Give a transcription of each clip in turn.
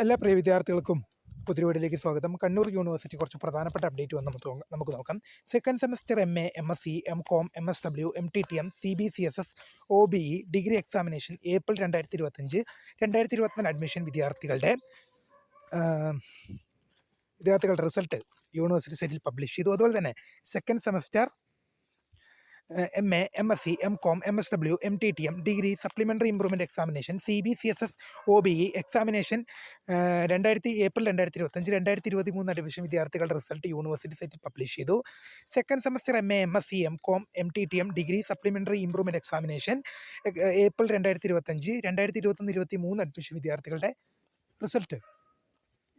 എല്ലാ പ്രിയ വിദ്യാർത്ഥികൾക്കും പുതിയ സ്വാഗതം. കണ്ണൂർ യൂണിവേഴ്സിറ്റി കുറച്ച് പ്രധാനപ്പെട്ട അപ്ഡേറ്റ് വന്ന് നമുക്ക് നോക്കാം. Second semester MA, MSc, MCOM, MSW, MTTM, CBCSS, OBE degree examination April 2024 admission വിദ്യാർത്ഥികളുടെ റിസൾട്ട് യൂണിവേഴ്സിറ്റി സൈറ്റിൽ പബ്ലിഷ് ചെയ്തു. അതുപോലെ തന്നെ second semester MA, MSc, MCOM, MSW, MTTM degree supplementary improvement examination CBCSS, OBE examination April 2023 admission വിദ്യാർത്ഥികളുടെ result university സൈറ്റിൽ publish ചെയ്തു. Second semester MA, MSc, MCOM, MTTM degree supplementary improvement examination April 2023 admission വിദ്യാർത്ഥികളുടെ result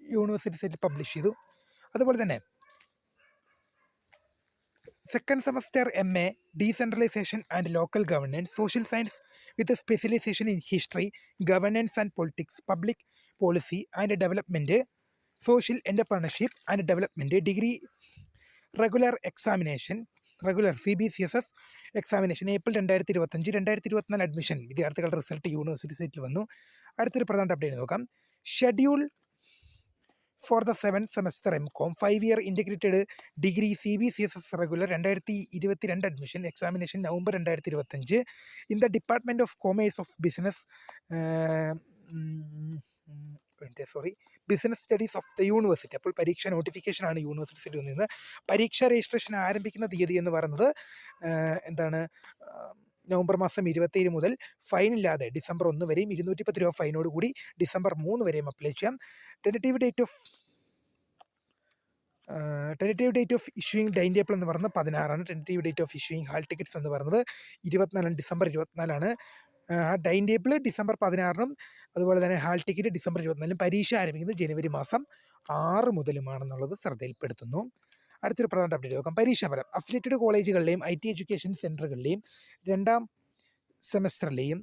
university സൈറ്റിൽ publish ചെയ്തു. അതുപോലെ തന്നെ second semester MA decentralisation and local governance, social science with specialisation in history, governance and politics, public policy and development, social entrepreneurship and development degree regular CBCSS examination April 2024 admission വിദ്യാർത്ഥികളുടെ result university സൈറ്റിൽ വന്നു. അടുത്തൊരു പ്രധാന update നോക്കാം. Schedule for the 7th semester MCOM 5-year integrated degree CBCSS regular 2022 admission examination November 2025 in the department of commerce of business studies of the university. അപ്പോൾ പരീക്ഷ നോട്ടിഫിക്കേഷനാണ് university സൈറ്റിൽ നിന്ന്. പരീക്ഷ രജിസ്ട്രേഷൻ ആരംഭിക്കുന്ന തീയതി എന്ന് പറയുന്നത് നവംബർ മാസം 27 മുതൽ ഫൈനില്ലാതെ ഡിസംബർ 1 വരെയും 210 രൂപ ഫൈനോട് കൂടി ഡിസംബർ 3 വരെയും അപ്ലൈ ചെയ്യാം. Tentative date of issuing time table എന്ന് പറയുന്നത് 16ആണ്. Tentative date of issuing hall tickets എന്ന് പറയുന്നത് 24 ഡിസംബർ 24ആണ്. ടൈം ടേബിൾ ഡിസംബർ 16 അതുപോലെ തന്നെ ഹാൾ ടിക്കറ്റ് ഡിസംബർ 24 പരീക്ഷ ആരംഭിക്കുന്നത് ജനുവരി മാസം 6 മുതലുമാണെന്നുള്ളത് ശ്രദ്ധയിൽപ്പെടുത്തുന്നു. അടുത്തൊരു പ്രധാന അപ്ഡേറ്റ് നോക്കാം. പരീക്ഷാഫലം അഫിലിയേറ്റഡ് കോളേജുകളിലെയും IT എഡ്യൂക്കേഷൻ സെൻറ്ററുകളിലെയും രണ്ടാം സെമസ്റ്ററിലെയും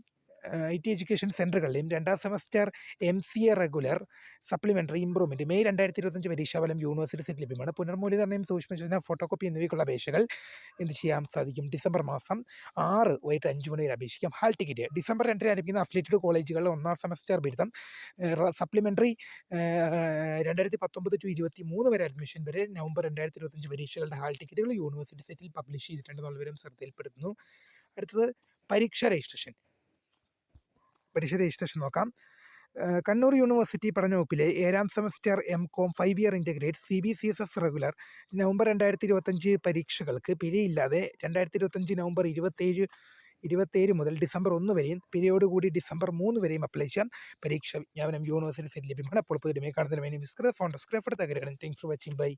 രണ്ടാം semester MCA regular supplementary improvement May 2025 പരീക്ഷാഫലം യൂണിവേഴ്സിറ്റി സൈറ്റ് ലഭ്യമാണ്. പുനർമൂല്യനിർണ്ണയം, സൂക്ഷ്മചോദന, ഫോട്ടോകോപ്പി എന്നിവയ്ക്കുള്ള അപേക്ഷകൾ എന്ത് ചെയ്യാൻ സാധിക്കും? ഡിസംബർ മാസം 6 വൈകിട്ട് 5 മണി വരെ അപേക്ഷിക്കാം. ഹാൾ ടിക്കറ്റ് ഡിസംബർ 2 ആരംഭിക്കുന്ന അഫിലിയേറ്റഡ് കോളേജുകളിലെ 1ാം സെമസ്റ്റർ ബിരുദം സപ്ലിമെൻ്ററി 2019 to 23 വരെ അഡ്മിഷൻ വരെ നവംബർ 2025 പരീക്ഷകളുടെ ഹാൾ ടിക്കറ്റുകൾ യൂണിവേഴ്സിറ്റി സൈറ്റിൽ പബ്ലിഷ് ചെയ്തിട്ടുണ്ടെന്നുള്ള വിവരം ശ്രദ്ധയിൽപ്പെടുത്തുന്നു. അടുത്തത് പരീക്ഷാ രജിസ്ട്രേഷൻ നോക്കാം. കണ്ണൂർ യൂണിവേഴ്സിറ്റി പഠനവകുപ്പിലെ 7ാം semester MCOM 5-year integrate CBCSS regular November 2025 പരീക്ഷകൾക്ക് പിഴയില്ലാതെ 2025 നവംബർ 27 മുതൽ ഡിസംബർ 1 വരെയും പിരിയോട് കൂടി ഡിസംബർ 3 വരെയും അപ്ലൈ ചെയ്യാം. പരീക്ഷ വിജ്ഞാപനം യൂണിവേഴ്സിറ്റി സൈറ്റിൽ ലഭ്യമാണ്. അപ്പോൾ പുതിയ കാണുന്നതിന് വേണ്ടി ഫൗണ്ടർ സ്ക്രിപ്റ്റ് തകരുകയാണ്. Thanks for watching. ബൈ.